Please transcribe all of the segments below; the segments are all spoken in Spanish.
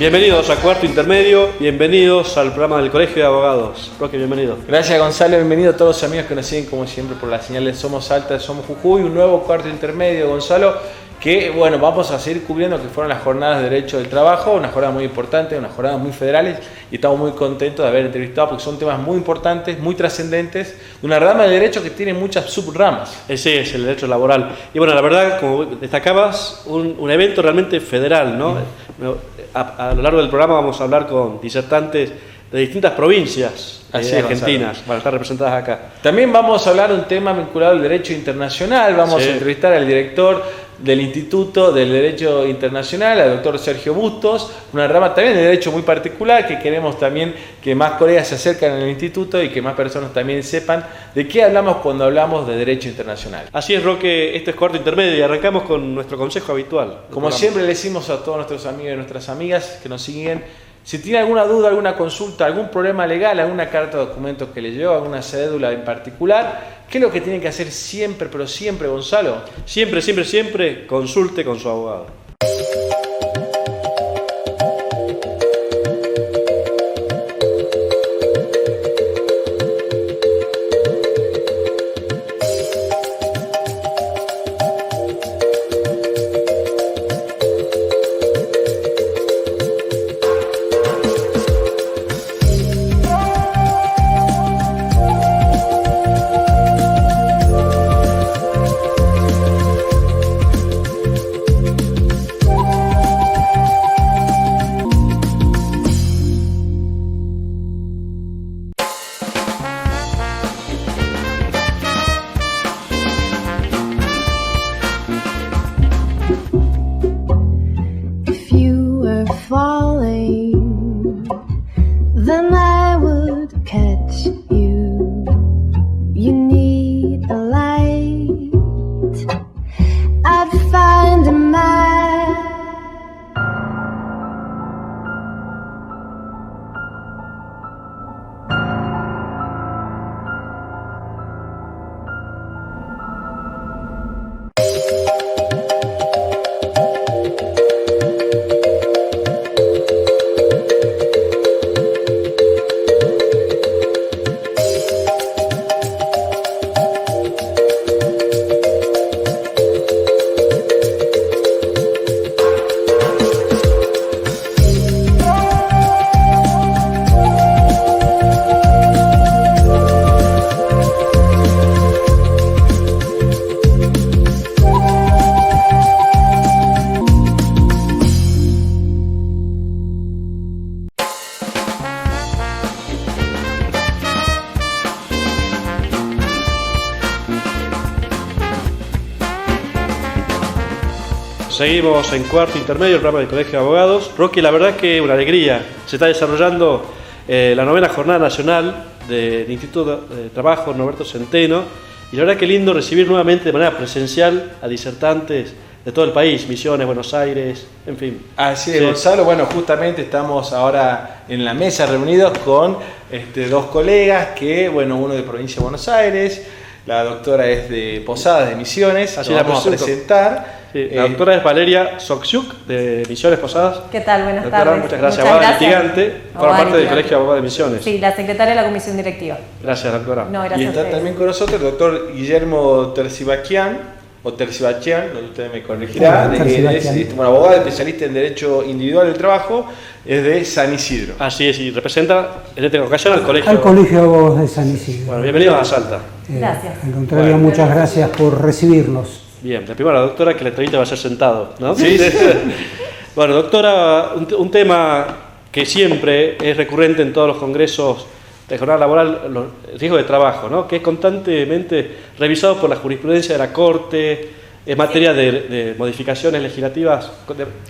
Bienvenidos a Cuarto Intermedio, bienvenidos al programa del Colegio de Abogados. Roque, bienvenido. Gracias, Gonzalo, bienvenido a todos los amigos que nos siguen como siempre por la señal de Somos Salta, Somos Jujuy, un nuevo Cuarto Intermedio, Gonzalo, que bueno, vamos a seguir cubriendo que fueron las jornadas de Derecho del Trabajo, unas jornadas muy importantes, unas jornadas muy federales, y estamos muy contentos de haber entrevistado porque son temas muy importantes, muy trascendentes, de una rama de derecho que tiene muchas subramas. Ese es el derecho laboral. Y bueno, la verdad, como destacabas, un evento realmente federal, ¿no? A lo largo del programa vamos a hablar con disertantes de distintas provincias argentinas, van a estar representadas acá. También vamos a hablar de un tema vinculado al derecho internacional, vamos a entrevistar al director del Instituto del Derecho Internacional, al doctor Sergio Bustos, una rama también de derecho muy particular que queremos también que más colegas se acerquen al instituto y que más personas también sepan de qué hablamos cuando hablamos de derecho internacional. Así es, Roque, esto es Cuarto Intermedio y arrancamos con nuestro consejo habitual. Como siempre le decimos a todos nuestros amigos y nuestras amigas que nos siguen, si tiene alguna duda, alguna consulta, algún problema legal, alguna carta de documentos que le llegó, alguna cédula en particular, ¿qué es lo que tiene que hacer siempre, pero siempre, Gonzalo? Siempre, siempre, siempre consulte con su abogado. Seguimos en Cuarto Intermedio, el programa del Colegio de Abogados. Roque, la verdad es que una alegría. Se está desarrollando la 9ª Jornada Nacional del Instituto de Trabajo Norberto Centeno. Y la verdad que lindo recibir nuevamente de manera presencial a disertantes de todo el país, Misiones, Buenos Aires, en fin. Así es, Gonzalo. Bueno, justamente estamos ahora en la mesa reunidos con dos colegas que, bueno, uno de provincia de Buenos Aires, la doctora es de Posadas, de Misiones, así la vamos a presentar. Sí, la doctora es Valeria Soksiuk, de Misiones Posadas. ¿Qué tal? Buenas doctora, tardes. Muchas gracias. Abogada litigante, forma parte del Colegio de Abogados de Misiones. Sí, la secretaria de la Comisión Directiva. Gracias, doctora. No, gracias. Y está también con nosotros el doctor Guillermo Terzibachian, usted me corregirá, abogado especialista en Derecho Individual del Trabajo, es de San Isidro. Así es, y representa en esta ocasión al Colegio. Al Colegio de Abogados de San Isidro. Bueno, bienvenidos a Salta. Gracias. Al contrario, muchas gracias por recibirnos. Bien, le pido a la doctora que la entrevista va a ser sentado, ¿no? Sí. Bueno, doctora, un tema que siempre es recurrente en todos los congresos de jornada laboral, el riesgo de trabajo, ¿no? Que es constantemente revisado por la jurisprudencia de la Corte, en materia de modificaciones legislativas.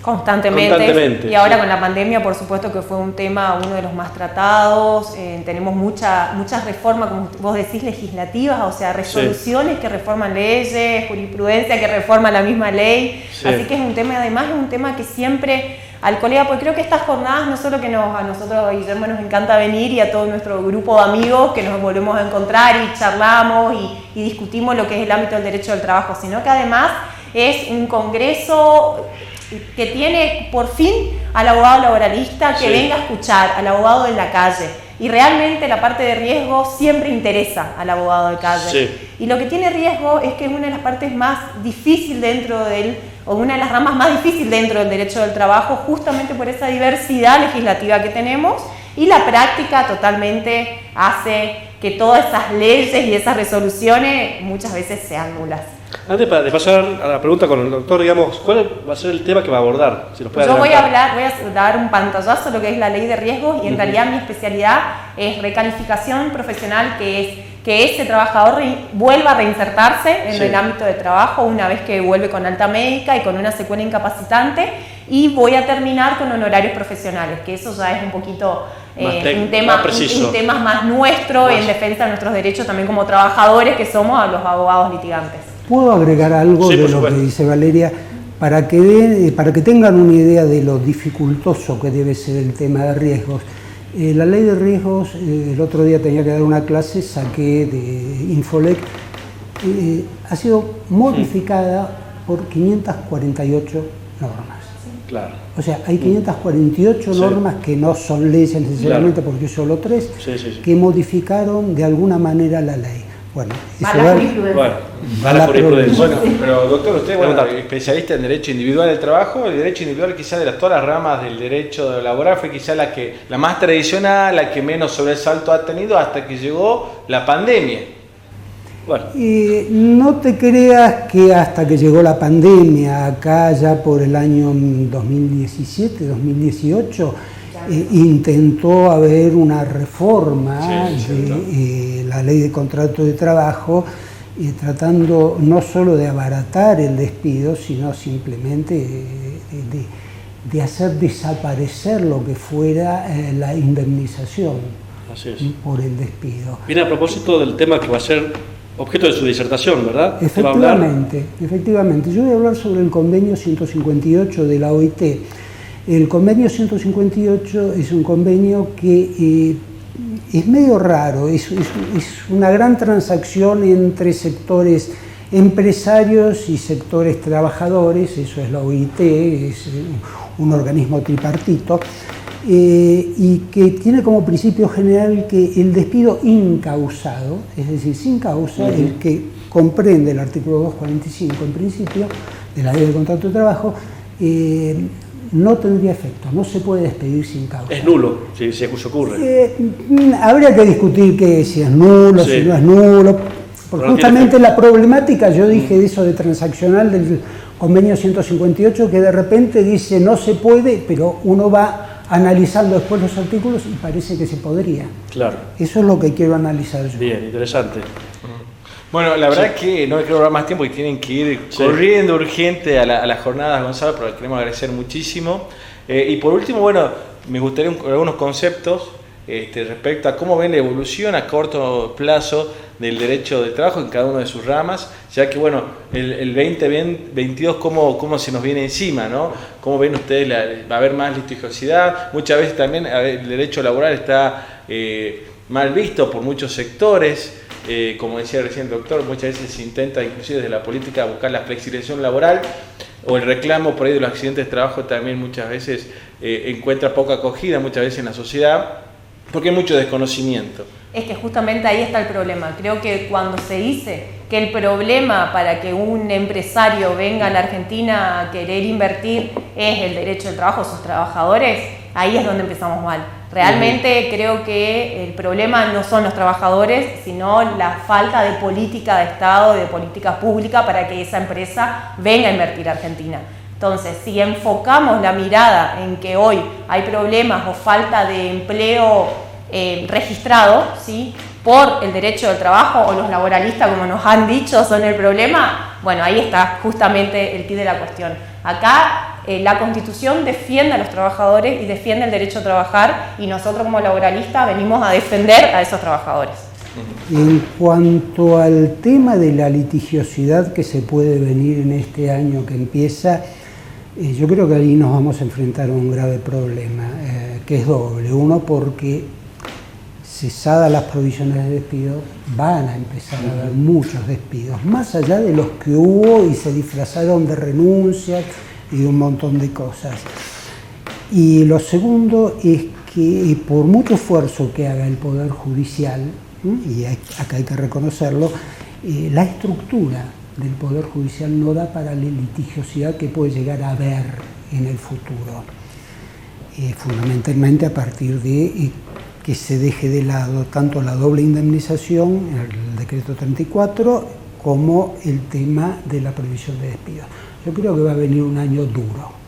Constantemente. Y ahora con la pandemia, por supuesto que fue un tema, uno de los más tratados. Tenemos muchas reformas, como vos decís, legislativas, o sea, resoluciones que reforman leyes, jurisprudencia que reforma la misma ley. Sí. Así que es un tema, además, es un tema que siempre al colega, porque creo que estas jornadas no solo que a nosotros, Guillermo, nos encanta venir, y a todo nuestro grupo de amigos que nos volvemos a encontrar y charlamos y discutimos lo que es el ámbito del derecho del trabajo, sino que además es un congreso que tiene por fin al abogado laboralista que Sí. venga a escuchar, al abogado de la calle. Y realmente la parte de riesgo siempre interesa al abogado de calle. Sí. Y lo que tiene riesgo es que es una de las partes más difíciles dentro del, o una de las ramas más difíciles dentro del derecho del trabajo, justamente por esa diversidad legislativa que tenemos, y la práctica totalmente hace que todas esas leyes y esas resoluciones muchas veces sean nulas. Antes de pasar a la pregunta con el doctor, digamos, ¿cuál va a ser el tema que va a abordar? Si nos puede Yo voy a adelantar. dar un pantallazo de lo que es la ley de riesgos y en realidad mi especialidad es recalificación profesional, que es que ese trabajador vuelva a reinsertarse en Sí. el ámbito de trabajo una vez que vuelve con alta médica y con una secuela incapacitante, y voy a terminar con honorarios profesionales, que eso ya es un poquito un tema más nuestro en defensa de nuestros derechos también como trabajadores que somos a los abogados litigantes. ¿Puedo agregar algo Sí, de por lo que supuesto. dice Valeria? Para que tengan una idea de lo dificultoso que debe ser el tema de riesgos. La ley de riesgos, el otro día tenía que dar una clase, saqué de Infolec, ha sido modificada por 548 normas. Claro. O sea, hay 548 Sí. normas que no son leyes necesariamente, porque solo 3, Sí. que modificaron de alguna manera la ley. Bueno, eso Mala da- jurisprudencia. Bueno, Mala la jurisprudencia. Bueno, pero doctor, usted, bueno, Pregunta. especialista en derecho individual del trabajo, el derecho individual quizás de todas las ramas del derecho laboral fue quizás la más tradicional, la que menos sobresalto ha tenido hasta que llegó la pandemia. Bueno, No te creas que hasta que llegó la pandemia, acá ya por el año 2017, 2018, intentó haber una reforma Sí, de la ley de contrato de trabajo, tratando no solo de abaratar el despido, sino simplemente de hacer desaparecer lo que fuera la indemnización así es. por el despido. Viene a propósito del tema que va a ser objeto de su disertación, ¿verdad? ¿Usted va a hablar? Efectivamente. Yo voy a hablar sobre el convenio 158 de la OIT. El convenio 158 es un convenio que es medio raro, es una gran transacción entre sectores empresarios y sectores trabajadores, eso es la OIT, es un organismo tripartito, y que tiene como principio general que el despido incausado, es decir, sin causa, el que comprende el artículo 245 en principio de la ley de contrato de trabajo, no tendría efecto, no se puede despedir sin causa. Es nulo, si ocurre. Habría que discutir que si es nulo, Sí. si no es nulo, porque no tiene justamente efecto. la problemática, yo dije de eso de transaccional del convenio 158, que de repente dice no se puede, pero uno va analizando después los artículos y parece que se podría. Claro. Eso es lo que quiero analizar yo. Bien, interesante. Bueno, la verdad que no me quiero hablar más tiempo y tienen que ir corriendo urgente a las jornadas, Gonzalo, pero queremos agradecer muchísimo. Y por último, bueno, me gustaría algunos conceptos respecto a cómo ven la evolución a corto plazo del derecho del trabajo en cada una de sus ramas, ya que bueno, el 2022 cómo se nos viene encima, ¿no? ¿Cómo ven ustedes? Va a haber más litigiosidad, muchas veces también el derecho laboral está mal visto por muchos sectores. Como decía recién el doctor, muchas veces se intenta inclusive desde la política buscar la flexibilización laboral, o el reclamo por ahí de los accidentes de trabajo también muchas veces encuentra poca acogida muchas veces en la sociedad porque hay mucho desconocimiento. Es que justamente ahí está el problema. Creo que cuando se dice que el problema para que un empresario venga a la Argentina a querer invertir es el derecho del trabajo, sus trabajadores, ahí es donde empezamos mal. Realmente creo que el problema no son los trabajadores, sino la falta de política de Estado, de política pública para que esa empresa venga a invertir a Argentina. Entonces, si enfocamos la mirada en que hoy hay problemas o falta de empleo registrado, ¿sí?, por el derecho del trabajo, o los laboralistas, como nos han dicho, son el problema, bueno, ahí está justamente el quid de la cuestión. Acá la Constitución defiende a los trabajadores y defiende el derecho a trabajar, y nosotros como laboralistas venimos a defender a esos trabajadores. En cuanto al tema de la litigiosidad que se puede venir en este año que empieza, yo creo que ahí nos vamos a enfrentar a un grave problema, que es doble. Uno, porque cesadas las provisiones de despido, van a empezar a haber muchos despidos, más allá de los que hubo y se disfrazaron de renuncias y de un montón de cosas. Y lo segundo es que por mucho esfuerzo que haga el Poder Judicial, y acá hay que reconocerlo, la estructura del Poder Judicial no da para la litigiosidad que puede llegar a haber en el futuro. Fundamentalmente a partir de que se deje de lado tanto la doble indemnización, el decreto 34, como el tema de la prohibición de despido. Yo creo que va a venir un año duro.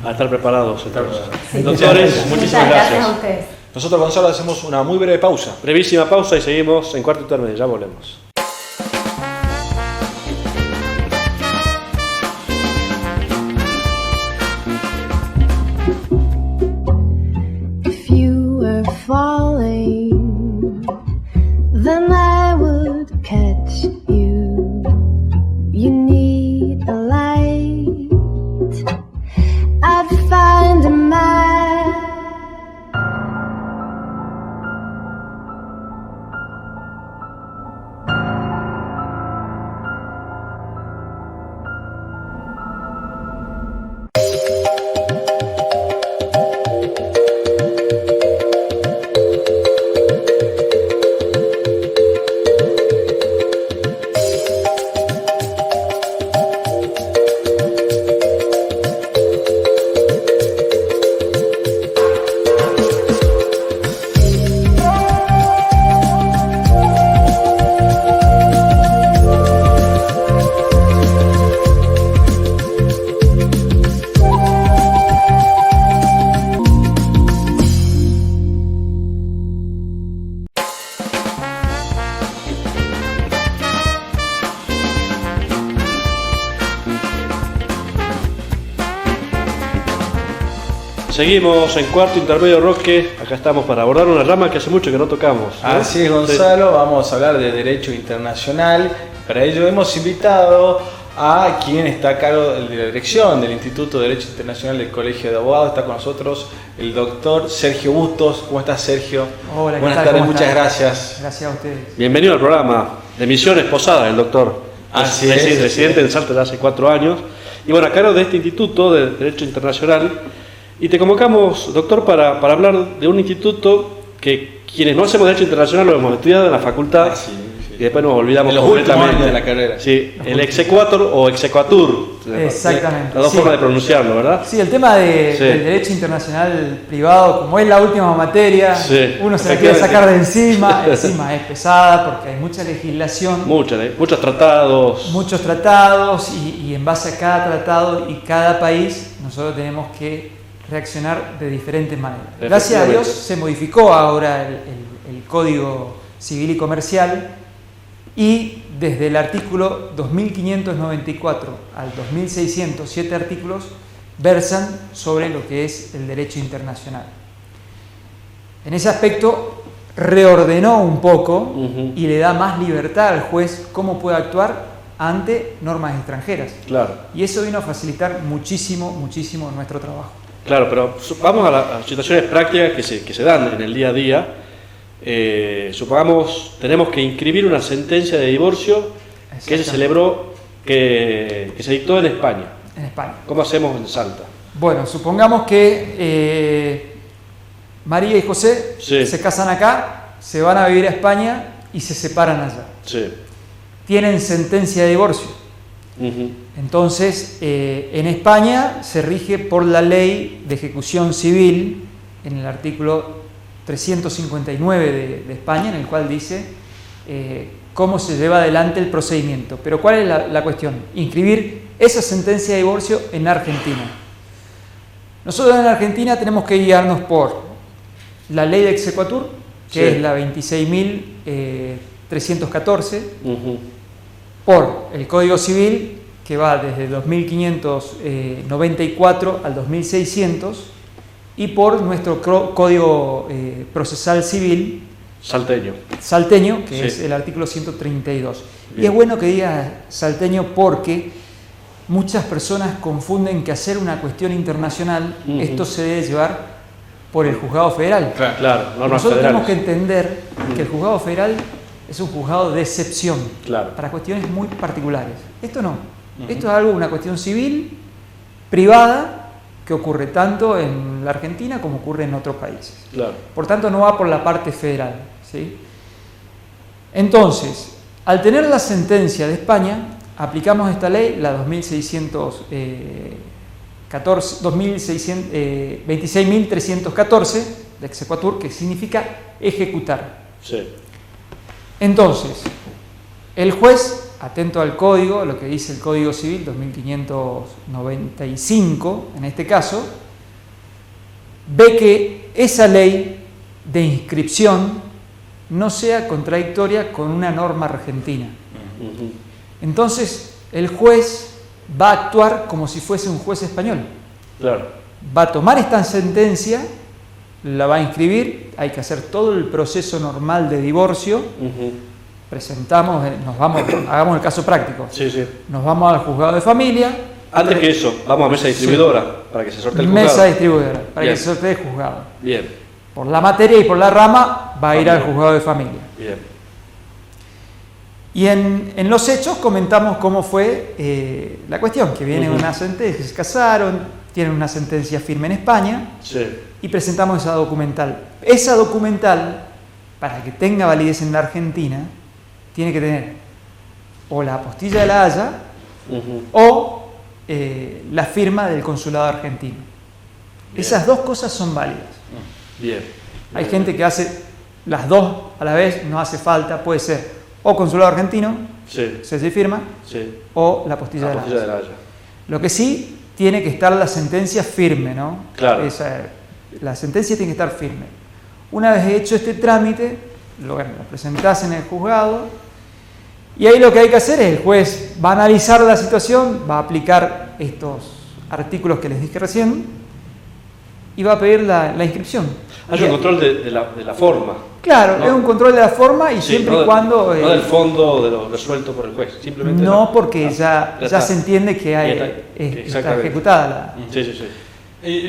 A estar preparados. Sí, doctores, muchísimas gracias. A ustedes. Nosotros, Gonzalo, hacemos una muy breve pausa. Brevísima pausa y seguimos en Cuarto Intermedio. Ya volvemos. If you were falling, then I would catch you. You need a light. I'd find a map. Seguimos en Cuarto Intermedio, Roque. Acá estamos para abordar una rama que hace mucho que no tocamos, ¿no? Así es, Gonzalo. Sí. Vamos a hablar de Derecho Internacional. Para ello hemos invitado a quien está a cargo de la dirección del Instituto de Derecho Internacional del Colegio de Abogados. Está con nosotros el doctor Sergio Bustos. ¿Cómo estás, Sergio? Hola, buenas tardes, muchas gracias. Gracias a ustedes. Bienvenido al programa de Misiones Posadas, el doctor. Así es, residente en Salta desde hace 4 años. Y bueno, a cargo de este Instituto de Derecho Internacional. Y te convocamos, doctor, para hablar de un instituto que quienes no hacemos Derecho Internacional lo hemos estudiado en la facultad y después nos olvidamos completamente de la carrera. Sí, el exequatur o exequatur. Exactamente. Las dos formas de pronunciarlo, ¿verdad? Sí, el tema del derecho internacional privado, como es la última materia, uno se la quiere sacar de encima. Encima es pesada porque hay mucha legislación. Muchos tratados. Muchos tratados y en base a cada tratado y cada país nosotros tenemos que reaccionar de diferentes maneras. Gracias a Dios se modificó ahora el Código Civil y Comercial y desde el artículo 2594 al 2600, 7 artículos, versan sobre lo que es el derecho internacional. En ese aspecto reordenó un poco y le da más libertad al juez cómo puede actuar ante normas extranjeras. Claro. Y eso vino a facilitar muchísimo nuestro trabajo. Claro, pero vamos a situaciones prácticas que se dan en el día a día. Supongamos, tenemos que inscribir una sentencia de divorcio que se celebró, que se dictó en España. En España. ¿Cómo hacemos en Salta? Bueno, supongamos que María y José se casan acá, se van a vivir a España y se separan allá. Sí. Tienen sentencia de divorcio. Entonces, en España se rige por la ley de ejecución civil, en el artículo 359 de España, en el cual dice cómo se lleva adelante el procedimiento. Pero ¿cuál es la cuestión? Inscribir esa sentencia de divorcio en Argentina. Nosotros en Argentina tenemos que guiarnos por la ley de exequatur, que es la 26.314, por el Código Civil, que va desde 2594 al 2600, y por nuestro Código Procesal Civil salteño, que es el artículo 132. Bien. Y es bueno que diga salteño porque muchas personas confunden que hacer una cuestión internacional, esto se debe llevar por el Juzgado Federal. Claro, nosotros tenemos que entender que el Juzgado Federal es un juzgado de excepción para cuestiones muy particulares. Esto no. Esto es una cuestión civil, privada, que ocurre tanto en la Argentina como ocurre en otros países. Claro. Por tanto, no va por la parte federal, ¿sí? Entonces, al tener la sentencia de España, aplicamos esta ley, la 26.314 de exequatur, que significa ejecutar. Sí. Entonces, el juez, atento al código, lo que dice el Código Civil 2595, en este caso, ve que esa ley de inscripción no sea contradictoria con una norma argentina. Entonces, el juez va a actuar como si fuese un juez español. Claro. Va a tomar esta sentencia, la va a inscribir, hay que hacer todo el proceso normal de divorcio. Presentamos, hagamos el caso práctico. Sí, sí. Nos vamos al juzgado de familia. Antes que eso, vamos a mesa distribuidora para que se sortee el juzgado. Mesa distribuidora, para Bien. que se sortee el juzgado. Bien. Por la materia y por la rama va a ir al juzgado de familia. Bien. Y en los hechos comentamos cómo fue la cuestión, que viene una sentencia, se casaron, tienen una sentencia firme en España, Sí. y presentamos esa documental. Esa documental, para que tenga validez en la Argentina, tiene que tener o la apostilla de la Haya o la firma del consulado argentino. Bien. Esas dos cosas son válidas. Bien. Hay gente que hace las dos a la vez, no hace falta, puede ser o consulado argentino, Sí. se firma, Sí. o la apostilla de la Apostilla Haya. de la Haya. Lo que sí, tiene que estar la sentencia firme, ¿no? Claro. La sentencia tiene que estar firme. Una vez hecho este trámite, lo presentás en el juzgado, y ahí lo que hay que hacer es, el juez va a analizar la situación, va a aplicar estos artículos que les dije recién, y va a pedir la inscripción. Hay un control de la forma. Claro, ¿no? es un control de la forma, y Sí, siempre no y cuando... no del fondo de lo resuelto por el juez, simplemente. no, porque ya está. se entiende que está Exactamente. ejecutada la... Sí, sí, sí.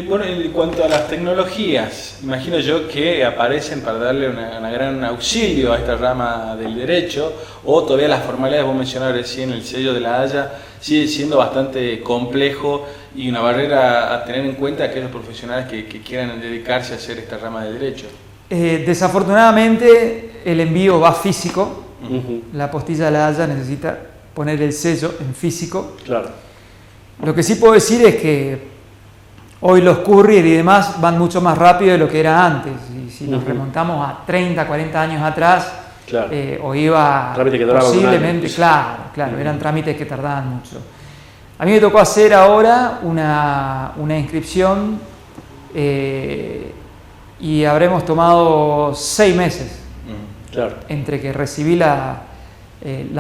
Bueno, en cuanto a las tecnologías, imagino yo que aparecen para darle una gran auxilio a esta rama del derecho, o todavía las formalidades, vos mencionabas recién, el sello de la Haya, sigue siendo bastante complejo y una barrera a tener en cuenta a aquellos profesionales que quieran dedicarse a hacer esta rama de derecho. Desafortunadamente, el envío va físico. Ujú. La apostilla de la Haya necesita poner el sello en físico. Claro. Lo que sí puedo decir es que hoy los courier y demás van mucho más rápido de lo que era antes. Y si nos remontamos a 30, 40 años atrás, Claro. o iba Trámite que duraba un posiblemente, año. claro, eran trámites que tardaban mucho. A mí me tocó hacer ahora una inscripción y habremos tomado 6 meses Claro. entre que recibí la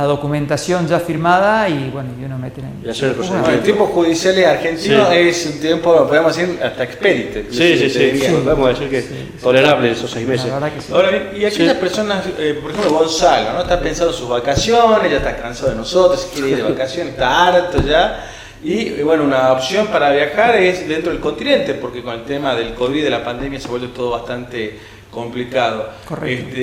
documentación ya firmada y bueno, y uno mete en Y hacer el Bueno, el tiempo judicial argentino es un tiempo, podemos decir, hasta expedite. Sí. Podemos decir que es tolerable esos 6 meses. La verdad que sí. Ahora bien, y aquellas personas, por ejemplo Gonzalo, ¿no? Está pensando en sus vacaciones, ya está cansado de nosotros, se quiere ir de vacaciones, está harto ya. Y bueno, una opción para viajar es dentro del continente, porque con el tema del COVID, de la pandemia, se vuelve todo bastante complicado. Correcto.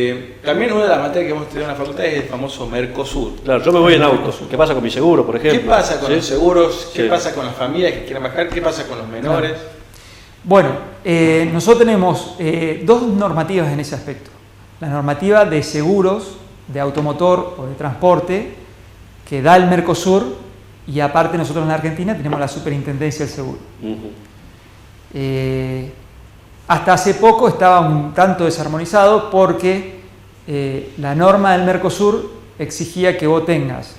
También una de las materias que hemos tenido en la facultad es el famoso Mercosur. Claro, yo me voy en auto. ¿Qué pasa con mi seguro, por ejemplo? ¿Qué pasa con ¿Sí? los seguros? ¿Qué Sí. pasa con las familias que quieren viajar? ¿Qué pasa con los menores? Bueno, nosotros tenemos dos normativas en ese aspecto. La normativa de seguros de automotor o de transporte que da el Mercosur, y aparte nosotros en la Argentina tenemos la Superintendencia del Seguro. Hasta hace poco estaba un tanto desarmonizado porque la norma del Mercosur exigía que vos tengas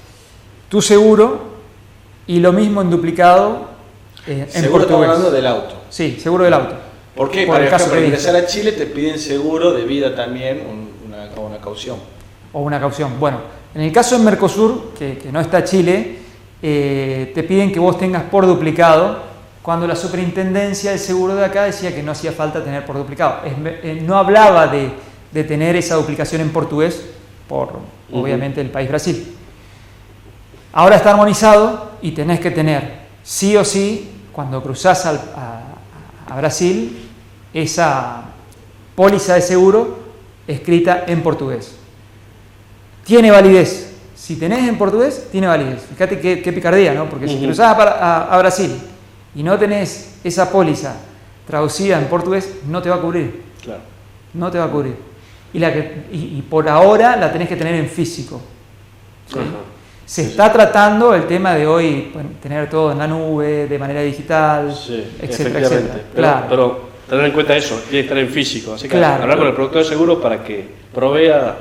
tu seguro y lo mismo en duplicado en Seguro, estamos portugués. hablando del auto. Sí, seguro del auto. ¿Por qué? Por Para el caso ejemplo, que ingresar a Chile te piden seguro de vida también, una caución. O una caución. Bueno, en el caso del Mercosur, que no está Chile, te piden que vos tengas por duplicado, cuando la superintendencia del seguro de acá decía que no hacía falta tener por duplicado. No hablaba de tener esa duplicación en portugués por, obviamente, el país Brasil. Ahora está armonizado y tenés que tener, sí o sí, cuando cruzás a Brasil, esa póliza de seguro escrita en portugués. Tiene validez. Si tenés en portugués, tiene validez. Fíjate qué picardía, ¿no? Porque si cruzás a Brasil y no tenés esa póliza traducida en portugués, no te va a cubrir. Claro. No te va a cubrir. Y por ahora la tenés que tener en físico. ¿Sí? Se está tratando el tema de hoy, tener todo en la nube, de manera digital, etcétera, etcétera. Pero tener en cuenta eso, tiene que estar en físico. Así que hablar con el productor de seguros para que provea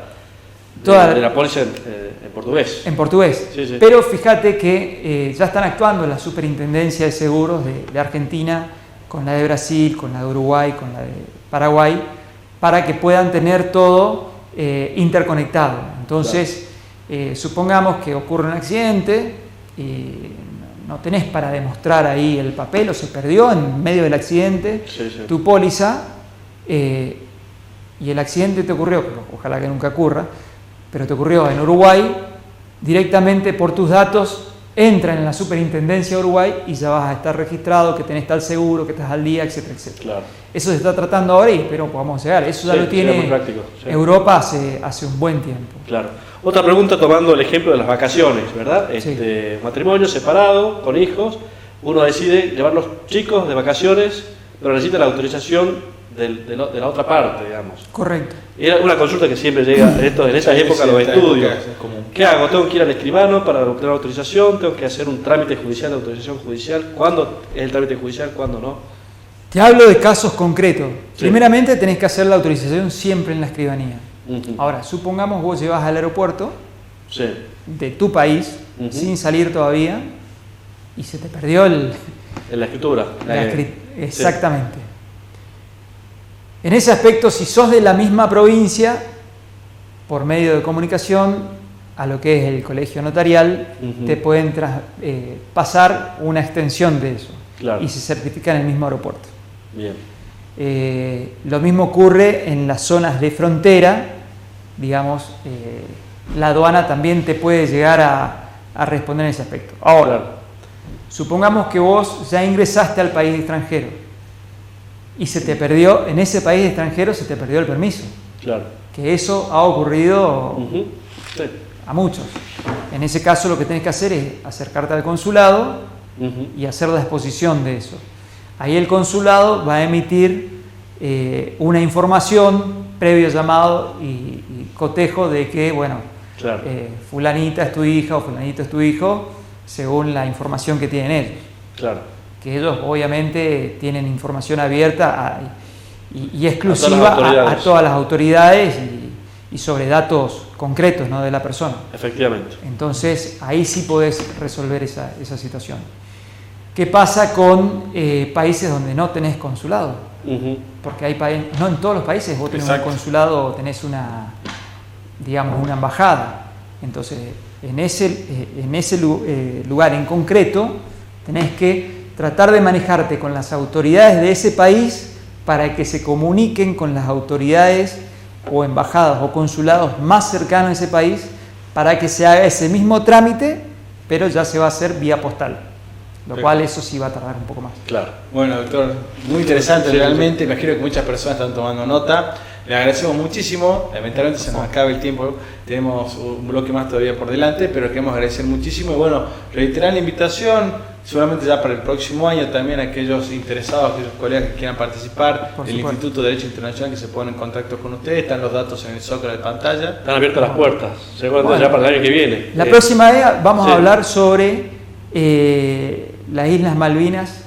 de la póliza en portugués. En portugués. Sí. Pero fíjate que ya están actuando la Superintendencia de Seguros de Argentina, con la de Brasil, con la de Uruguay, con la de Paraguay, para que puedan tener todo interconectado. Entonces, supongamos que ocurre un accidente y no tenés para demostrar ahí el papel o se perdió en medio del accidente tu póliza y el accidente te ocurrió, ojalá que nunca ocurra, pero te ocurrió en Uruguay, directamente por tus datos entra en la Superintendencia de Uruguay y ya vas a estar registrado, que tenés tal seguro, que estás al día, etcétera, etcétera. Claro. Eso se está tratando ahora y espero podamos llegar. Eso ya lo tiene Europa hace un buen tiempo. Claro. Otra pregunta tomando el ejemplo de las vacaciones, ¿verdad? Matrimonio separado, con hijos, uno decide llevar los chicos de vacaciones, pero necesita la autorización de la otra parte, digamos. Correcto. Era una consulta que siempre llega en esas épocas los estudios. ¿Qué hago? ¿Tengo que ir al escribano para obtener autorización? ¿Tengo que hacer un trámite judicial de autorización judicial? ¿Cuándo es el trámite judicial? ¿Cuándo no? Te hablo de casos concretos. Primeramente tenés que hacer la autorización siempre en la escribanía. Ahora, supongamos vos llevas al aeropuerto de tu país sin salir todavía y se te perdió la escritura. Exactamente. En ese aspecto, si sos de la misma provincia, por medio de comunicación a lo que es el colegio notarial, te pueden pasar una extensión de eso y se certifica en el mismo aeropuerto. Bien. Lo mismo ocurre en las zonas de frontera, digamos, la aduana también te puede llegar a responder en ese aspecto. Ahora, supongamos que vos ya ingresaste al país extranjero y se te perdió, en ese país extranjero se te perdió el permiso. Claro. Que eso ha ocurrido a muchos. En ese caso lo que tenés que hacer es acercarte al consulado y hacer la exposición de eso. Ahí el consulado va a emitir una información previo llamado y cotejo de que, fulanita es tu hija o fulanito es tu hijo, según la información que tienen ellos. Claro. Que ellos obviamente tienen información abierta y exclusiva a todas las autoridades y sobre datos concretos, ¿no?, de la persona. Efectivamente. Entonces ahí sí podés resolver esa situación. ¿Qué pasa con países donde no tenés consulado? Porque hay no en todos los países vos tenés un consulado o tenés una embajada. Entonces en ese lugar en concreto tenés que tratar de manejarte con las autoridades de ese país para que se comuniquen con las autoridades o embajadas o consulados más cercanos a ese país para que se haga ese mismo trámite, pero ya se va a hacer vía postal, lo cual eso sí va a tardar un poco más. Claro. Bueno, doctor, muy interesante realmente, imagino que muchas personas están tomando nota. Le agradecemos muchísimo, lamentablemente se nos acaba el tiempo, tenemos un bloque más todavía por delante, pero queremos agradecer muchísimo y bueno, reiterar la invitación, seguramente ya para el próximo año también aquellos interesados, aquellos colegas que quieran participar del Instituto de Derecho Internacional que se ponen en contacto con ustedes, están los datos en el zócalo de pantalla. Están abiertas las puertas, seguramente ya para el año que viene. La próxima vez vamos a hablar sobre las Islas Malvinas,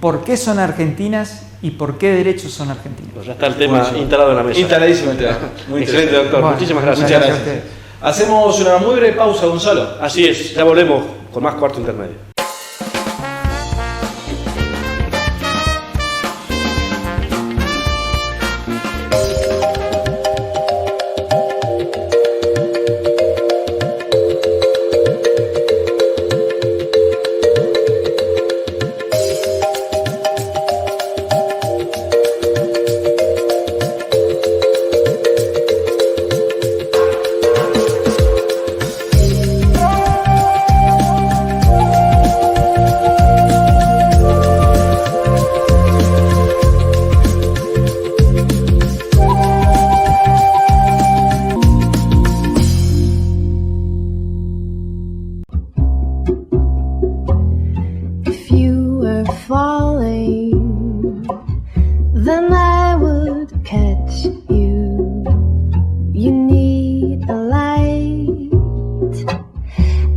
por qué son argentinas y por qué derechos son argentinos. Pues ya está el tema instalado en la mesa. Instaladísimo el tema. Muy excelente, doctor. Bueno, muchísimas gracias. Muchas gracias. Hacemos una muy breve pausa, Gonzalo. Así es, ya volvemos con más Cuarto Intermedio. catch you. You need a light.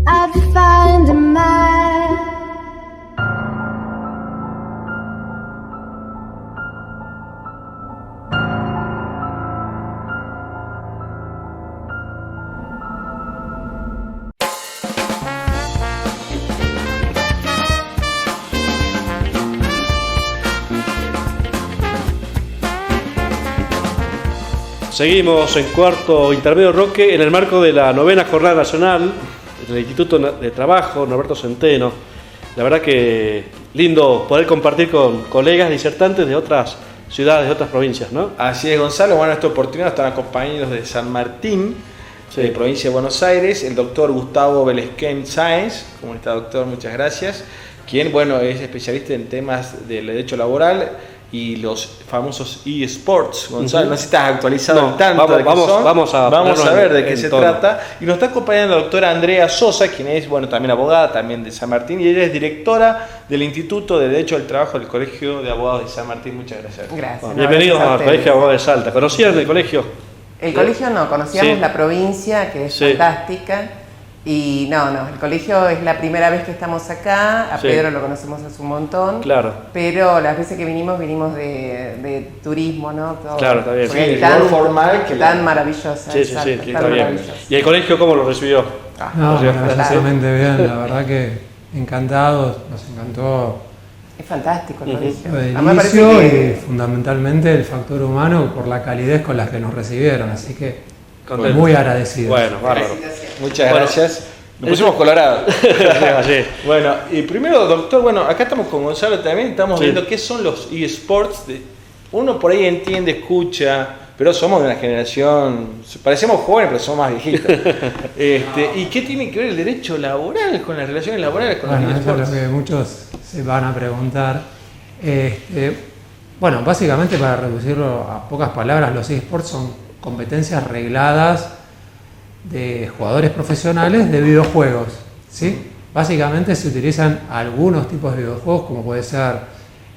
I'd find a map. Seguimos en Cuarto Intermedio, Roque, en el marco de la 9ª Jornada Nacional del Instituto de Trabajo Norberto Centeno. La verdad que lindo poder compartir con colegas disertantes de otras ciudades, de otras provincias, ¿no? Así es, Gonzalo. Bueno, esta oportunidad están acompañados de San Martín, Sí. de provincia de Buenos Aires, el doctor Gustavo Belesquén Sáenz. ¿Cómo está, doctor? Muchas gracias. Quien, bueno, es especialista en temas del derecho laboral y los famosos eSports. Gonzalo, no sé si estás actualizado No, al tanto de qué son. vamos a ver de qué en se tono. trata. Y nos está acompañando la doctora Andrea Sosa, quien es, bueno, también abogada, también de San Martín, y ella es directora del Instituto de Derecho del Trabajo del Colegio de Abogados de San Martín. Muchas gracias. Gracias. Bueno, bienvenidos al Colegio de Abogados de Salta. ¿Conocían el colegio? El colegio no, conocíamos Sí. la provincia, que es Sí. fantástica. Y no, el colegio es la primera vez que estamos acá. A Sí. Pedro lo conocemos hace un montón. Claro. Pero las veces que vinimos de turismo, ¿no? Todo. Claro, está bien. Porque Sí, es el tan, lugar formal que tan la- maravillosa. Sí, exacto, sí, tan está bien. maravillosa. ¿Y el colegio cómo lo recibió? No, Recibió- maravillosamente bien, la verdad que encantados, nos encantó Es fantástico el Ujú. colegio. lo del A mí me parece inicio que- y fundamentalmente el factor humano por la calidez con la que nos recibieron, así que Contento. muy agradecidos. Bueno, bárbaro. Muchas Bueno, gracias. Nos pusimos colorados. Sí. Bueno, y primero, doctor, bueno, acá estamos con Gonzalo también, estamos Sí. viendo qué son los eSports. Uno por ahí entiende, escucha, pero somos de una generación, parecemos jóvenes, pero somos más viejitos. ¿Y qué tiene que ver el derecho laboral con las relaciones laborales con Bueno, los eso es eSports? lo que muchos se van a preguntar. Bueno, básicamente para reducirlo a pocas palabras, los eSports son competencias regladas de jugadores profesionales de videojuegos, ¿sí? Básicamente se utilizan algunos tipos de videojuegos como puede ser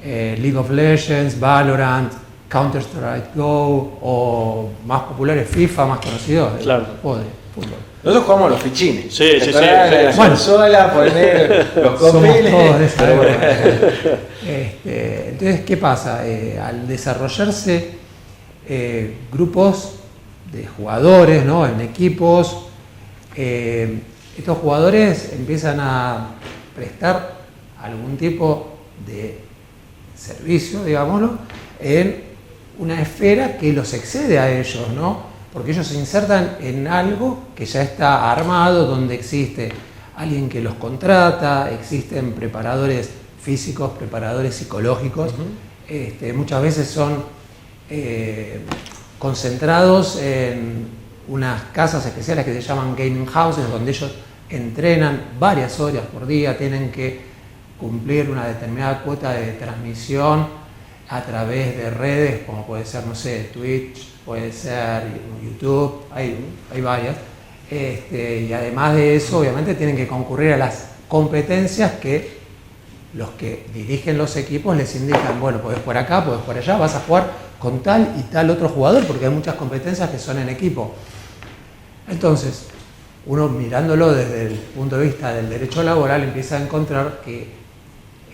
League of Legends, Valorant, Counter-Strike Go o más populares FIFA, más conocidos, de Claro. juegos de fútbol. Nosotros jugamos los fichines. Sí, sí, sí, La sí. Bueno. consola, poner los Somos copeles. todos de esa época. Entonces, ¿qué pasa? Al desarrollarse grupos de jugadores, ¿no? En equipos, estos jugadores empiezan a prestar algún tipo de servicio, digámoslo, en una esfera que los excede a ellos, ¿no? Porque ellos se insertan en algo que ya está armado, donde existe alguien que los contrata, existen preparadores físicos, preparadores psicológicos, muchas veces son concentrados en unas casas especiales que se llaman gaming houses, donde ellos entrenan varias horas por día, tienen que cumplir una determinada cuota de transmisión a través de redes, como puede ser, no sé, Twitch, puede ser YouTube, hay varias. Y además de eso, obviamente, tienen que concurrir a las competencias que los que dirigen los equipos les indican, bueno, podés por acá, podés por allá, vas a jugar con tal y tal otro jugador, porque hay muchas competencias que son en equipo. Entonces, uno mirándolo desde el punto de vista del derecho laboral empieza a encontrar que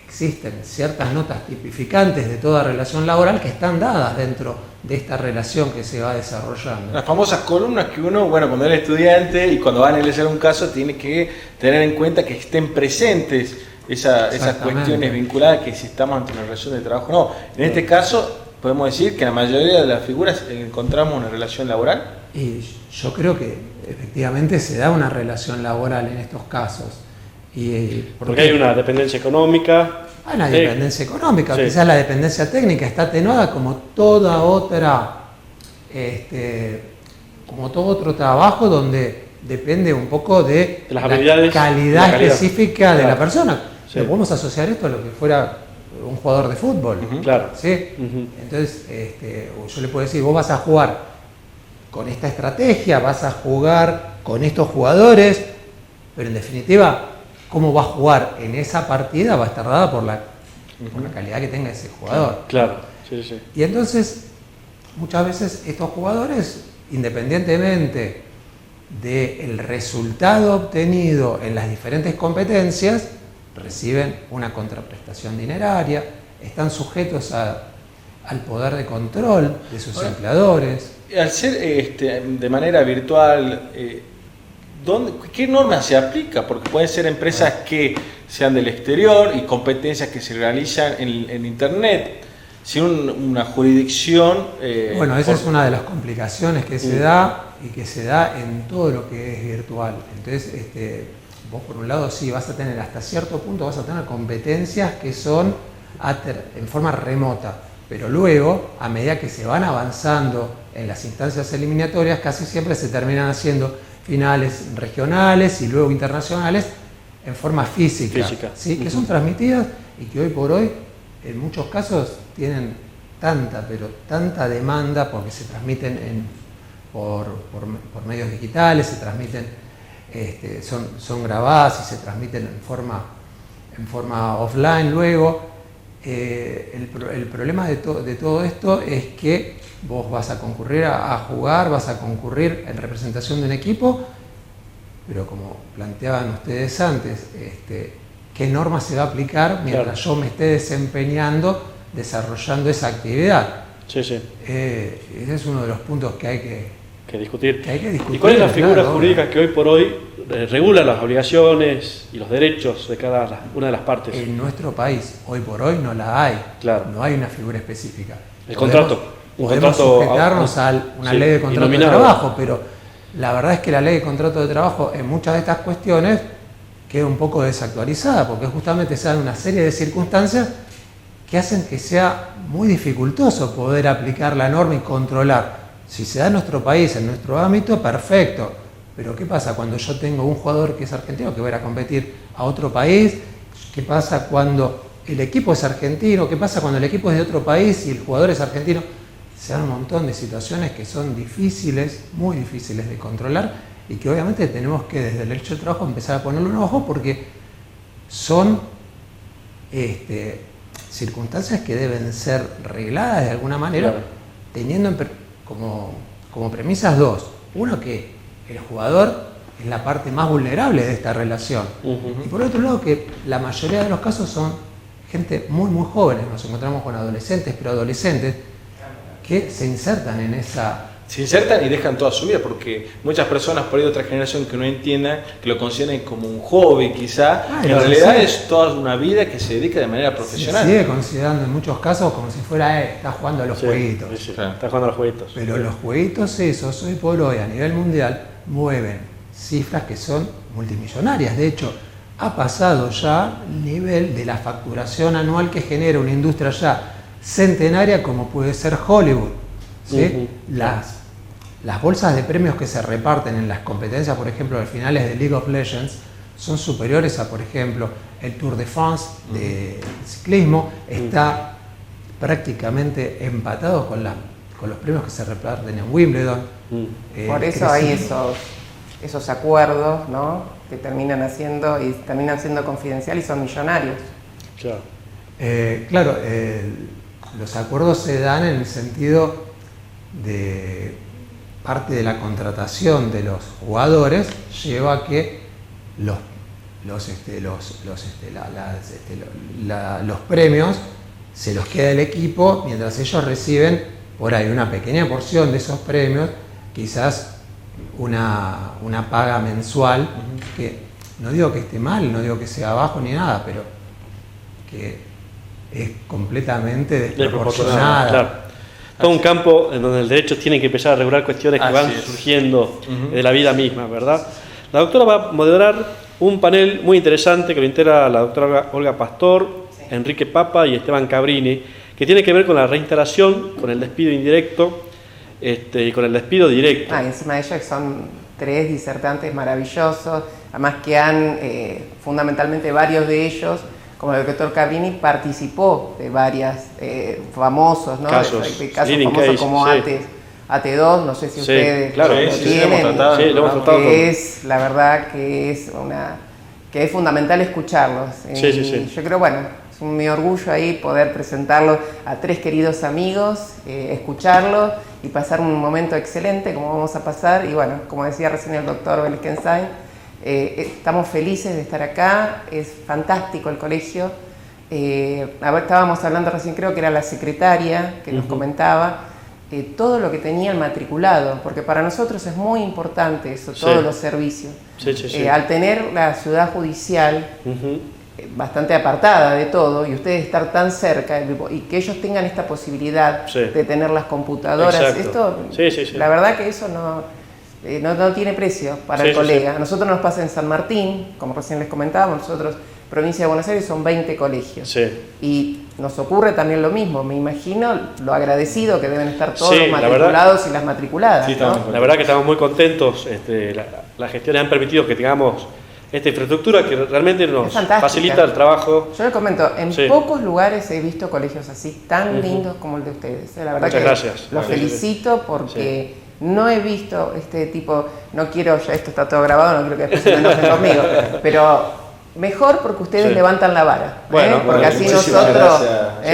existen ciertas notas tipificantes de toda relación laboral que están dadas dentro de esta relación que se va desarrollando. Las famosas columnas que uno, bueno, cuando es estudiante y cuando va a analizar un caso, tiene que tener en cuenta que estén presentes esas Exactamente. cuestiones vinculadas que si estamos ante una relación de trabajo o no. En este caso, podemos decir que en la mayoría de las figuras encontramos una relación laboral. Y yo creo que efectivamente se da una relación laboral en estos casos. Porque hay una dependencia económica. Hay una dependencia económica, Sí. quizás la dependencia técnica está atenuada como toda otra, como todo otro trabajo donde depende un poco de las habilidades, calidad la calidad. específica de Claro. la persona. Sí. Lo podemos asociar esto a lo que fuera un jugador de fútbol. Claro. ¿Sí? Ujú. Entonces, yo le puedo decir, vos vas a jugar con esta estrategia, vas a jugar con estos jugadores, pero en definitiva, cómo va a jugar en esa partida va a estar dada por la calidad que tenga ese jugador. Claro, sí, sí. Y entonces, muchas veces estos jugadores, independientemente del resultado obtenido en las diferentes competencias, reciben una contraprestación dineraria, están sujetos al poder de control de sus empleadores. Al ser de manera virtual, ¿qué norma se aplica? Porque pueden ser empresas que sean del exterior y competencias que se realizan en Internet, sin una jurisdicción. Bueno, esa es una de las complicaciones que se da y que se da en todo lo que es virtual. Entonces, vos por un lado sí vas a tener hasta cierto punto, vas a tener competencias que son en forma remota, pero luego, a medida que se van avanzando en las instancias eliminatorias, casi siempre se terminan haciendo finales regionales y luego internacionales en forma física. ¿Sí? Que son transmitidas y que hoy por hoy en muchos casos tienen tanta demanda porque se transmiten por medios digitales, se transmiten, son grabadas y se transmiten en forma offline luego. El problema de todo esto es que vos vas a concurrir a jugar, vas a concurrir en representación de un equipo, pero como planteaban ustedes antes, ¿qué norma se va a aplicar mientras yo me esté desempeñando, desarrollando esa actividad? Sí. Ese es uno de los puntos que hay que discutir. ¿Y cuál es la figura jurídica que hoy por hoy regula las obligaciones y los derechos de cada una de las partes? En nuestro país, hoy por hoy, no la hay. Claro. No hay una figura específica. Podemos sujetarnos a una ley de contrato de trabajo, pero la verdad es que la ley de contrato de trabajo en muchas de estas cuestiones queda un poco desactualizada, porque justamente se dan una serie de circunstancias que hacen que sea muy dificultoso poder aplicar la norma y controlar. Si se da en nuestro país, en nuestro ámbito, perfecto. Pero ¿qué pasa cuando yo tengo un jugador que es argentino que va a ir a competir a otro país? ¿Qué pasa cuando el equipo es argentino? ¿Qué pasa cuando el equipo es de otro país y el jugador es argentino? Se dan un montón de situaciones que son difíciles, muy difíciles de controlar y que obviamente tenemos que desde el derecho del trabajo empezar a ponerle un ojo porque son circunstancias que deben ser regladas de alguna manera, teniendo como premisas dos. Uno, que el jugador es la parte más vulnerable de esta relación. Y por otro lado, que la mayoría de los casos son gente muy, muy jóvenes. Nos encontramos con adolescentes, preadolescentes, que se insertan en esa... Se insertan y dejan toda su vida, porque muchas personas por ahí de otra generación que no entiendan, que lo consideren como un hobby quizá, en realidad es toda una vida que se dedica de manera profesional. Se sigue considerando en muchos casos como si fuera, está jugando a los jueguitos. Está jugando a los jueguitos. Pero los jueguitos esos, hoy por hoy, a nivel mundial, mueven cifras que son multimillonarias. De hecho, ha pasado ya el nivel de la facturación anual que genera una industria ya centenaria como puede ser Hollywood. ¿Sí? Las bolsas de premios que se reparten en las competencias, por ejemplo, las finales de League of Legends, son superiores a, por ejemplo, el Tour de France de ciclismo. Está prácticamente empatado con los premios que se reparten en Wimbledon. Por eso hay esos acuerdos, ¿no?, que terminan siendo confidenciales y son millonarios. Claro, los acuerdos se dan en el sentido de parte de la contratación de los jugadores lleva a que los premios se los queda el equipo mientras ellos reciben por ahí una pequeña porción de esos premios, quizás una paga mensual, que no digo que esté mal, no digo que sea bajo ni nada, pero que es completamente desproporcionada. Claro. Todo un campo en donde el derecho tiene que empezar a regular cuestiones que van surgiendo de la vida misma, ¿verdad? La doctora va a moderar un panel muy interesante que lo integra la doctora Olga Pastor, Enrique Papa y Esteban Cabrini, que tiene que ver con la reinstalación, con el despido indirecto y con el despido directo. Encima de ellos son 3 disertantes maravillosos, además que han, fundamentalmente varios de ellos, como el doctor Cabrini, participó de varios famosos, ¿no? Casos famosos case, como AT2, no sé si ustedes lo tienen, hemos tratado. Que es, la verdad, que es fundamental escucharlos. Yo creo, bueno, es mi orgullo ahí poder presentarlos a 3 queridos amigos, escucharlos y pasar un momento excelente como vamos a pasar. Y bueno, como decía recién el doctor Belkenstein, estamos felices de estar acá, es fantástico el colegio. Estábamos hablando recién, creo que era la secretaria que nos comentaba todo lo que tenía el matriculado, porque para nosotros es muy importante eso, todos los servicios. Al tener la ciudad judicial bastante apartada de todo y ustedes estar tan cerca y que ellos tengan esta posibilidad de tener las computadoras, esto, la verdad que eso no tiene precio para el colega. A nosotros nos pasa en San Martín, como recién les comentábamos, nosotros, provincia de Buenos Aires, son 20 colegios. Y nos ocurre también lo mismo. Me imagino lo agradecido que deben estar todos los matriculados y las matriculadas. ¿no? La verdad que estamos muy contentos. Las gestiones han permitido que tengamos esta infraestructura que realmente nos facilita el trabajo. Yo les comento, en pocos lugares he visto colegios así, tan lindos como el de ustedes. La verdad Muchas gracias. Los felicito porque no he visto este tipo, no quiero, ya esto está todo grabado, no quiero que después se enojen conmigo, pero mejor porque ustedes levantan la vara, porque así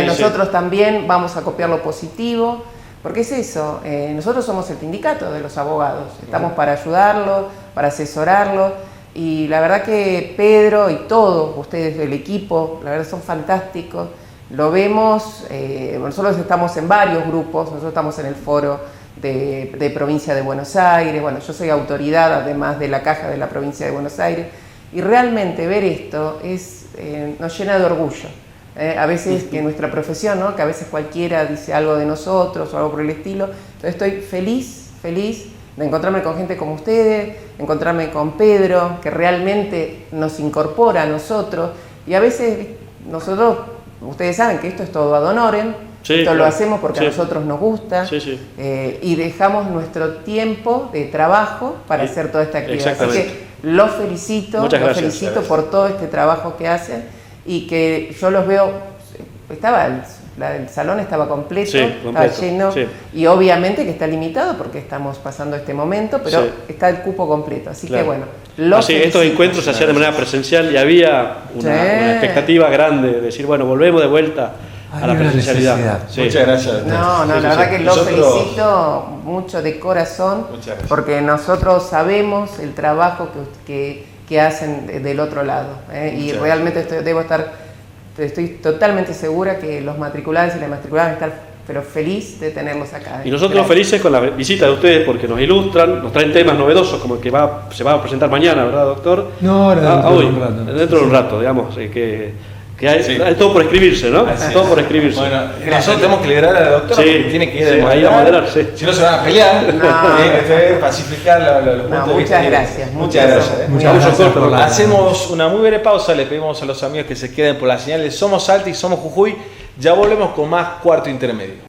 nosotros también vamos a copiar lo positivo, porque es eso, nosotros somos el sindicato de los abogados, estamos para ayudarlos, para asesorarlos, y la verdad que Pedro y todos ustedes del equipo, la verdad son fantásticos, lo vemos, nosotros estamos en varios grupos, nosotros estamos en el foro de provincia de Buenos Aires, bueno, yo soy autoridad además de la caja de la provincia de Buenos Aires, y realmente ver esto nos llena de orgullo. A veces que nuestra profesión, ¿no? Que a veces cualquiera dice algo de nosotros o algo por el estilo, entonces estoy feliz de encontrarme con gente como ustedes, encontrarme con Pedro, que realmente nos incorpora a nosotros, y a veces nosotros, ustedes saben que esto es todo ad honorem, esto lo hacemos porque a nosotros nos gusta, y dejamos nuestro tiempo de trabajo para hacer toda esta actividad. Así que los felicito, por todo este trabajo que hacen, y que yo los veo, el salón estaba completo, estaba lleno, y obviamente que está limitado porque estamos pasando este momento, pero está el cupo completo, así que bueno, estos encuentros se hacían de manera presencial y había una expectativa grande de decir, bueno, volvemos de vuelta a la presencialidad. Muchas gracias. La verdad que los felicito mucho de corazón, porque nosotros sabemos el trabajo que hacen del otro lado, y realmente estoy totalmente segura que los matriculados y las matriculadas están pero feliz de tenerlos acá. Y nosotros felices con la visita de ustedes porque nos ilustran, nos traen temas novedosos como el que se va a presentar mañana, ¿verdad, doctor? No, dentro de un rato, digamos, que hay todo por escribirse, ¿no? Todo por escribirse. Bueno, nosotros tenemos que liberar a la doctora porque tiene que ir ahí a moderar, si no se van a pelear, pacificar los puntos de vista. Muchas gracias. Hacemos una muy breve pausa, le pedimos a los amigos que se queden por la señal de Somos Salta y Somos Jujuy. Ya volvemos con más Cuarto Intermedio.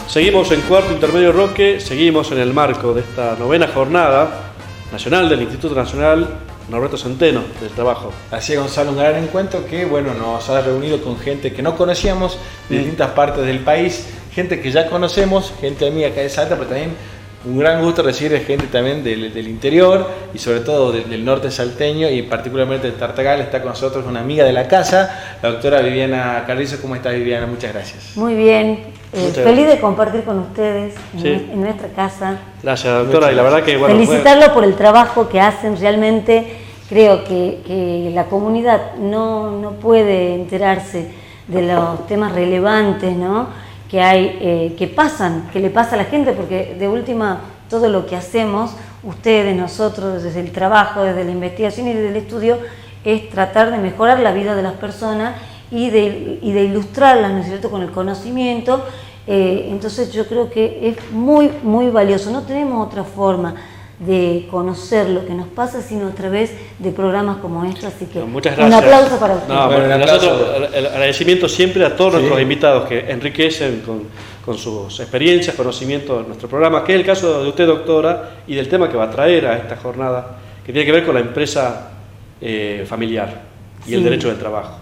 Seguimos en Cuarto Intermedio Roque, seguimos en el marco de esta 9ª jornada nacional del Instituto Nacional Norberto Centeno del Trabajo. Así es, Gonzalo, un gran encuentro que nos ha reunido con gente que no conocíamos de distintas partes del país, gente que ya conocemos, gente amiga acá de Salta, pero también un gran gusto recibir gente también del interior y sobre todo del norte salteño y particularmente de Tartagal. Está con nosotros una amiga de la casa, la doctora Viviana Carrizo. ¿Cómo estás, Viviana? Muchas gracias. Muy bien, feliz de compartir con ustedes en nuestra casa. Gracias, doctora. Y la verdad que felicitarlo por el trabajo que hacen. Realmente creo que la comunidad no puede enterarse de los temas relevantes, ¿no?, que hay, que le pasa a la gente, porque de última todo lo que hacemos, ustedes, nosotros, desde el trabajo, desde la investigación y desde el estudio, es tratar de mejorar la vida de las personas y de ilustrarlas, ¿no es cierto?, con el conocimiento. Entonces yo creo que es muy, muy valioso. No tenemos otra forma de conocer lo que nos pasa sino a través de programas como estos, así que muchas gracias. Un aplauso para ustedes. No, bueno, nosotros el agradecimiento siempre a todos nuestros invitados que enriquecen con sus experiencias, conocimientos de nuestro programa, que es el caso de usted, doctora, y del tema que va a traer a esta jornada, que tiene que ver con la empresa familiar y el derecho del trabajo.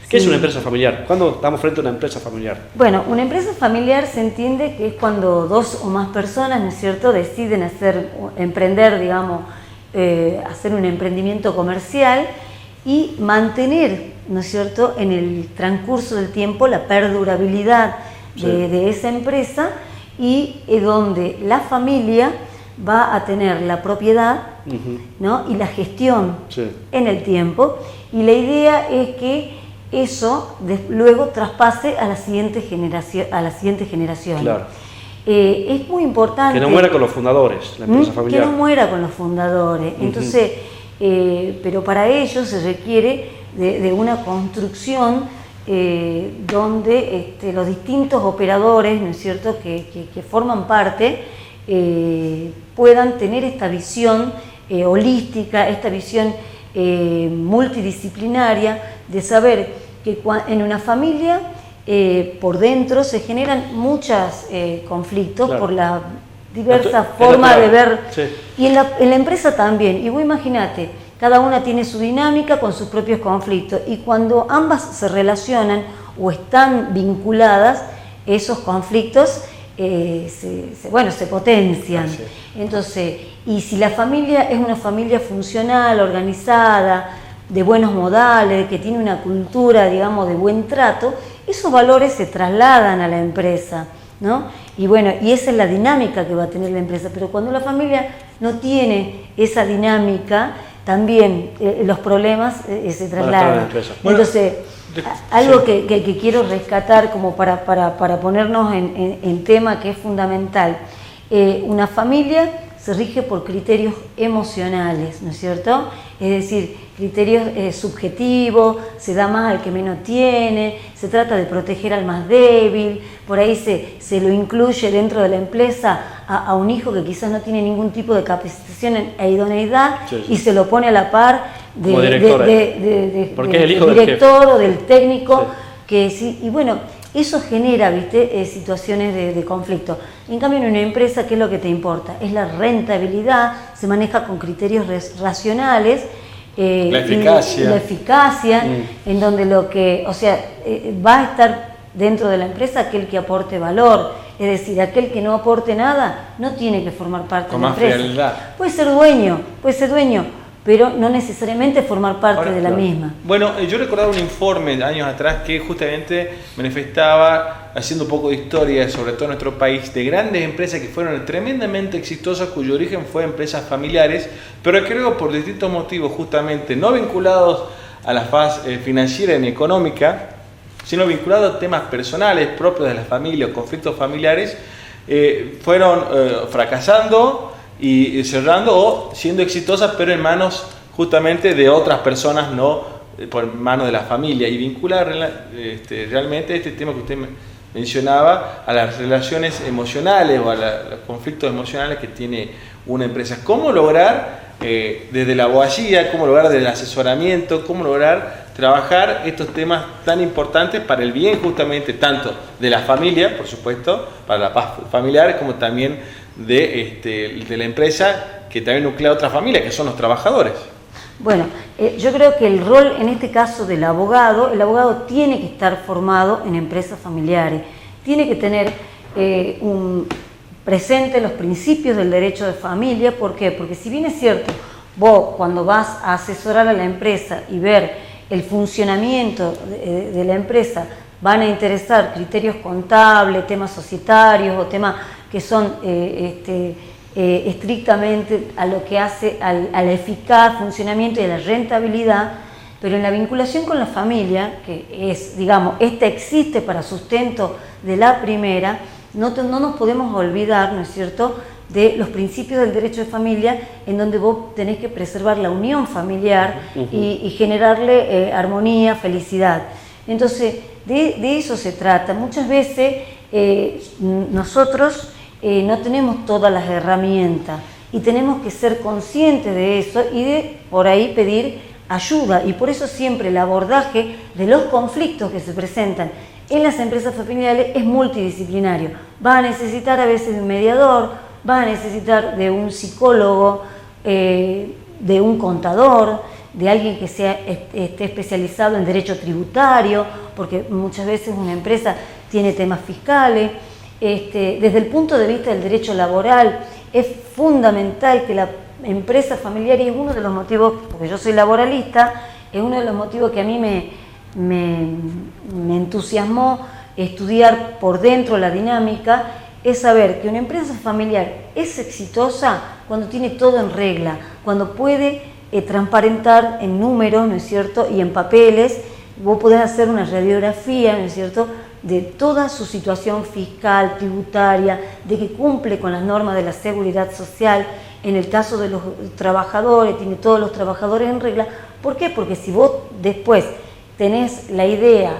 ¿Qué es una empresa familiar? ¿Cuándo estamos frente a una empresa familiar? Bueno, una empresa familiar se entiende que es cuando dos o más personas, ¿no es cierto?, deciden emprender, digamos, hacer un emprendimiento comercial y mantener, ¿no es cierto?, en el transcurso del tiempo la perdurabilidad de esa empresa y donde la familia va a tener la propiedad, ¿no?, y la gestión en el tiempo, y la idea es que eso luego traspase a la siguiente generación. Claro. Es muy importante... Que no muera con los fundadores, la empresa familiar. Que no muera con los fundadores. Entonces, pero para ello se requiere de una construcción donde los distintos operadores, ¿no es cierto?, que forman parte, puedan tener esta visión holística, esta visión multidisciplinaria, de saber que en una familia por dentro se generan muchos conflictos por la diversa forma de ver, y en la empresa también. Y vos imaginate, cada una tiene su dinámica con sus propios conflictos, y cuando ambas se relacionan o están vinculadas, esos conflictos se potencian. Entonces, y si la familia es una familia funcional, organizada, de buenos modales, que tiene una cultura, digamos, de buen trato, esos valores se trasladan a la empresa, ¿no? Y bueno, y esa es la dinámica que va a tener la empresa. Pero cuando la familia no tiene esa dinámica, también los problemas se trasladan. Entonces, algo que quiero rescatar como para ponernos en tema, que es fundamental, una familia se rige por criterios emocionales, ¿no es cierto? Es decir, criterios subjetivos, se da más al que menos tiene, se trata de proteger al más débil, por ahí se lo incluye dentro de la empresa a un hijo que quizás no tiene ningún tipo de capacitación e idoneidad, y se lo pone a la par del director o del técnico, y bueno, eso genera, ¿viste?, situaciones de conflicto. En cambio, en una empresa, ¿qué es lo que te importa? Es la rentabilidad, se maneja con criterios racionales, la eficacia, en donde va a estar dentro de la empresa aquel que aporte valor, es decir, aquel que no aporte nada no tiene que formar parte de la empresa. Frialdad. Puede ser dueño, pero no necesariamente formar parte de la misma. Bueno, yo recordaba un informe de años atrás que justamente manifestaba, haciendo un poco de historia, sobre todo en nuestro país, de grandes empresas que fueron tremendamente exitosas, cuyo origen fue empresas familiares, pero creo por distintos motivos, justamente no vinculados a la faz financiera ni económica, sino vinculados a temas personales propios de la familia o conflictos familiares, fueron fracasando y cerrando o siendo exitosas, pero en manos justamente de otras personas, no por manos de la familia, y vincular realmente este tema que usted mencionaba a las relaciones emocionales o a los conflictos emocionales que tiene una empresa. ¿Cómo lograr desde la abogacía, cómo lograr desde el asesoramiento, cómo lograr trabajar estos temas tan importantes para el bien justamente tanto de la familia, por supuesto, para la paz familiar, como también de la empresa, que también nuclea otra familia, que son los trabajadores? Bueno, yo creo que el rol en este caso del abogado, el abogado tiene que estar formado en empresas familiares, tiene que tener presente los principios del derecho de familia. ¿Por qué? Porque si bien es cierto, vos cuando vas a asesorar a la empresa y ver el funcionamiento de la empresa, van a interesar criterios contables, temas societarios o temas que son estrictamente a lo que hace al eficaz funcionamiento y a la rentabilidad, pero en la vinculación con la familia, que es, digamos, existe para sustento de la primera, no nos podemos olvidar, ¿no es cierto?, de los principios del derecho de familia, en donde vos tenés que preservar la unión familiar y generarle armonía, felicidad. Entonces, de eso se trata. Muchas veces nosotros no tenemos todas las herramientas y tenemos que ser conscientes de eso y de por ahí pedir ayuda, y por eso siempre el abordaje de los conflictos que se presentan en las empresas familiares es multidisciplinario. Va a necesitar a veces de un mediador, va a necesitar de un psicólogo, de un contador, de alguien que esté especializado en derecho tributario, porque muchas veces una empresa tiene temas fiscales. Desde el punto de vista del derecho laboral, es fundamental que la empresa familiar, y es uno de los motivos, porque yo soy laboralista, es uno de los motivos que a mí me entusiasmó estudiar por dentro la dinámica, es saber que una empresa familiar es exitosa cuando tiene todo en regla, cuando puede transparentar en números, ¿no es cierto?, y en papeles. Vos podés hacer una radiografía, ¿no es cierto?, de toda su situación fiscal, tributaria, de que cumple con las normas de la seguridad social. En el caso de los trabajadores, tiene todos los trabajadores en regla. ¿Por qué? Porque si vos después tenés la idea,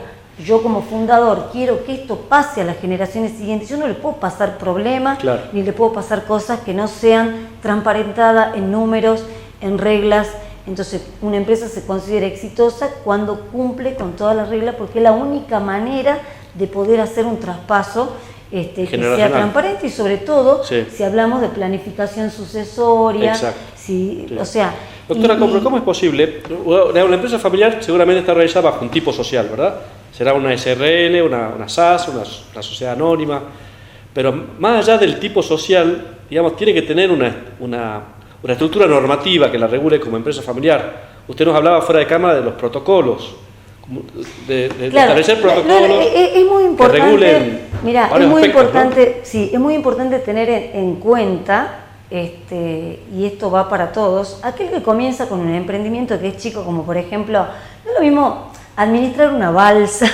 yo como fundador quiero que esto pase a las generaciones siguientes, yo no le puedo pasar problemas, claro, ni le puedo pasar cosas que no sean transparentadas en números, en reglas. Entonces, una empresa se considera exitosa cuando cumple con todas las reglas, porque es la única manera de poder hacer un traspaso que sea transparente, y sobre todo si hablamos de planificación sucesoria. O sea, doctora Compro, ¿cómo es posible? Una empresa familiar seguramente está realizada bajo un tipo social, ¿verdad? Será una SRL, una SAS, una sociedad anónima, pero más allá del tipo social, digamos, tiene que tener una estructura normativa que la regule como empresa familiar. Usted nos hablaba fuera de cámara de los protocolos, de establecer protocolos es muy importante, que regulen. Mira, es muy importante, ¿no? Sí, es muy importante tener en cuenta, y esto va para todos, aquel que comienza con un emprendimiento que es chico, como por ejemplo, no es lo mismo administrar una balsa,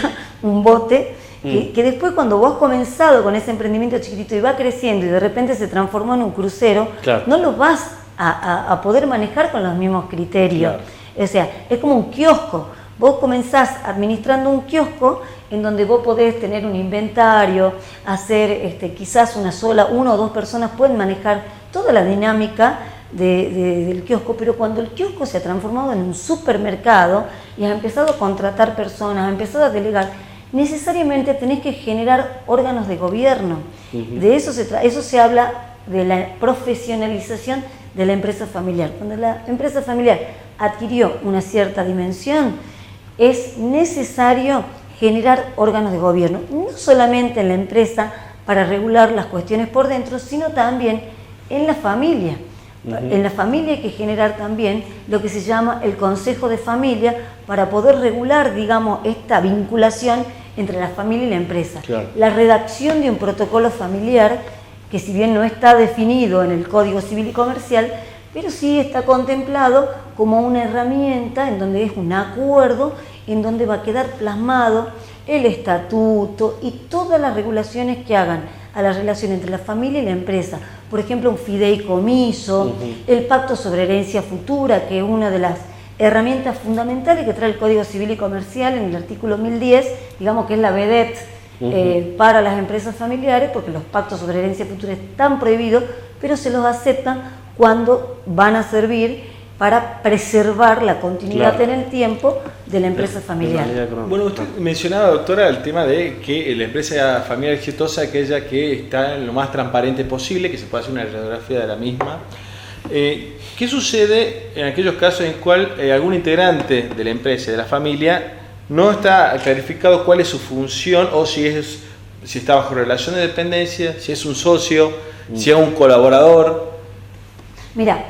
un bote, que después cuando vos has comenzado con ese emprendimiento chiquitito y va creciendo y de repente se transformó en un crucero, claro, no lo vas a poder manejar con los mismos criterios. Claro. O sea, es como un kiosco. Vos comenzás administrando un kiosco en donde vos podés tener un inventario, hacer quizás una o dos personas pueden manejar toda la dinámica del kiosco, pero cuando el kiosco se ha transformado en un supermercado y has empezado a contratar personas, has empezado a delegar, necesariamente tenés que generar órganos de gobierno. De eso se habla de la profesionalización de la empresa familiar. Cuando la empresa familiar adquirió una cierta dimensión, es necesario generar órganos de gobierno, no solamente en la empresa para regular las cuestiones por dentro, sino también en la familia. En la familia hay que generar también lo que se llama el consejo de familia para poder regular, digamos, esta vinculación entre la familia y la empresa. Claro. La redacción de un protocolo familiar, que si bien no está definido en el Código Civil y Comercial, pero sí está contemplado como una herramienta en donde es un acuerdo, en donde va a quedar plasmado el estatuto y todas las regulaciones que hagan a la relación entre la familia y la empresa. Por ejemplo, un fideicomiso, el pacto sobre herencia futura, que es una de las herramientas fundamentales que trae el Código Civil y Comercial en el artículo 1010, digamos que es la vedette para las empresas familiares, porque los pactos sobre herencia futura están prohibidos, pero se los aceptan cuando van a servir para preservar la continuidad en el tiempo de la empresa familiar. Bueno, usted mencionaba, doctora, el tema de que la empresa familiar exitosa es aquella que está en lo más transparente posible, que se puede hacer una radiografía de la misma. ¿Qué sucede en aquellos casos en cual algún integrante de la empresa, de la familia, no está clarificado cuál es su función o si es si está bajo relación de dependencia, si es un socio, si es un colaborador. Mira,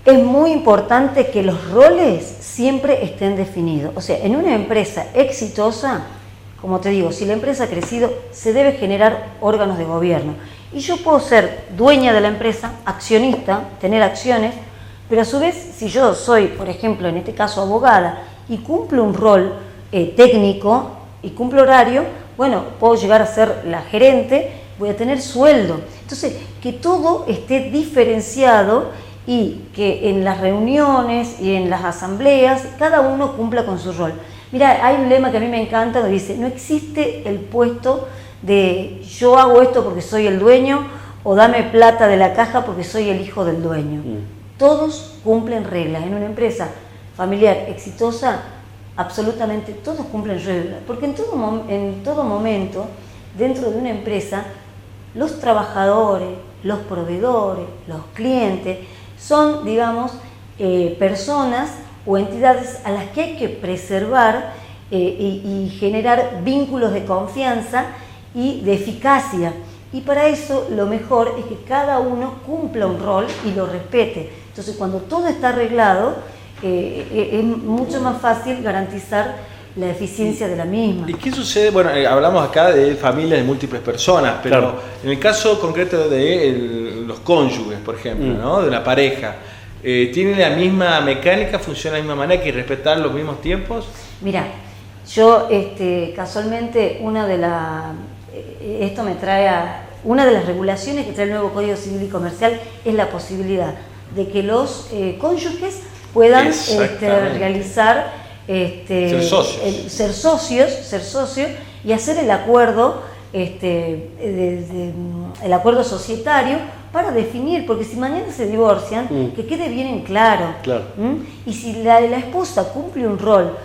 es muy importante que los roles siempre estén definidos. O sea, en una empresa exitosa, como te digo, si la empresa ha crecido, se debe generar órganos de gobierno. Y yo puedo ser dueña de la empresa, accionista, tener acciones, pero a su vez, si yo soy, por ejemplo, en este caso abogada, y cumplo un rol técnico y cumplo horario, bueno, puedo llegar a ser la gerente, voy a tener sueldo. Entonces, que todo esté diferenciado y que en las reuniones y en las asambleas cada uno cumpla con su rol. Mira, hay un lema que a mí me encanta que dice, no existe el puesto de yo hago esto porque soy el dueño o dame plata de la caja porque soy el hijo del dueño. Todos cumplen reglas. En una empresa familiar exitosa, absolutamente todos cumplen reglas, porque en todo momento, dentro de una empresa, los trabajadores, los proveedores, los clientes, son, digamos, personas o entidades a las que hay que preservar y generar vínculos de confianza y de eficacia. Y para eso lo mejor es que cada uno cumpla un rol y lo respete. Entonces, cuando todo está arreglado, es mucho más fácil garantizar la eficiencia de la misma. ¿Y qué sucede? Bueno, hablamos acá de familias de múltiples personas, pero claro, en el caso concreto de los cónyuges, por ejemplo, ¿no? De una pareja, ¿tiene la misma mecánica, funciona de la misma manera, que respetar los mismos tiempos? Mira, yo casualmente esto me trae a una de las regulaciones que trae el nuevo Código Civil y Comercial es la posibilidad de que los cónyuges puedan realizar ser socios y hacer el acuerdo el acuerdo societario para definir, porque si mañana se divorcian, que quede bien en claro. Y si la esposa cumple un rol,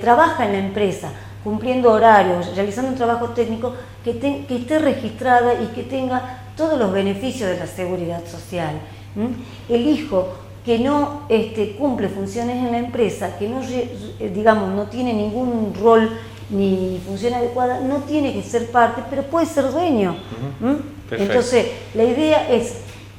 trabaja en la empresa, cumpliendo horarios, realizando un trabajo técnico, que esté registrada y que tenga todos los beneficios de la seguridad social. El hijo que no cumple funciones en la empresa, que no, no tiene ningún rol ni función adecuada, no tiene que ser parte, pero puede ser dueño. Entonces, la idea es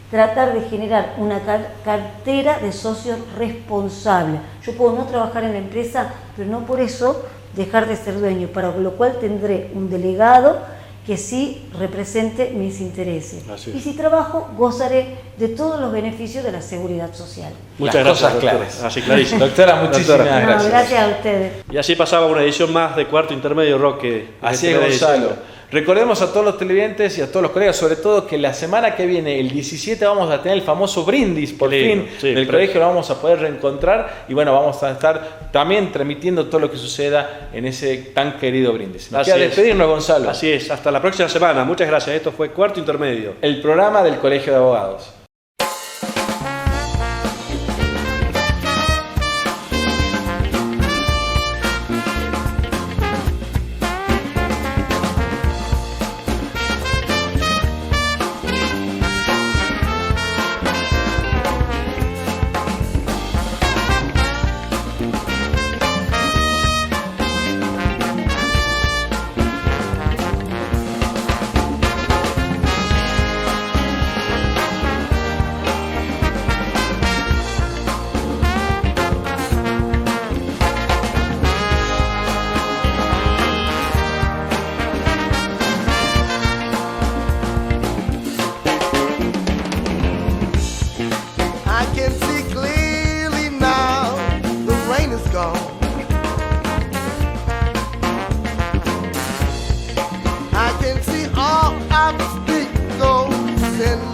tratar de generar una cartera de socios responsables. Yo puedo no trabajar en la empresa, pero no por eso dejar de ser dueño, para lo cual tendré un delegado que sí represente mis intereses. Y si trabajo, gozaré de todos los beneficios de la seguridad social. Muchas gracias, claras. Así clarísimo. Doctora, muchísimas gracias. Gracias a ustedes. Y así pasaba una edición más de Cuarto Intermedio, Roque. Así es, Gonzalo. Recordemos a todos los televidentes y a todos los colegas, sobre todo, que la semana que viene, el 17, vamos a tener el famoso brindis, por fin, del colegio, lo vamos a poder reencontrar y bueno, vamos a estar también transmitiendo todo lo que suceda en ese tan querido brindis. Nos queda despedirnos, Gonzalo. Así es, hasta la próxima semana. Muchas gracias. Esto fue Cuarto Intermedio, el programa del Colegio de Abogados.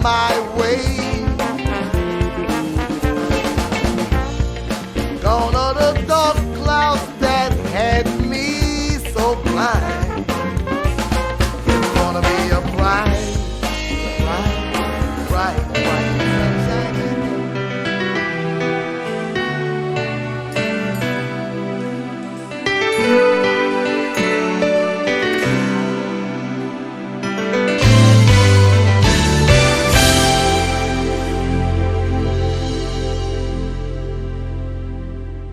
My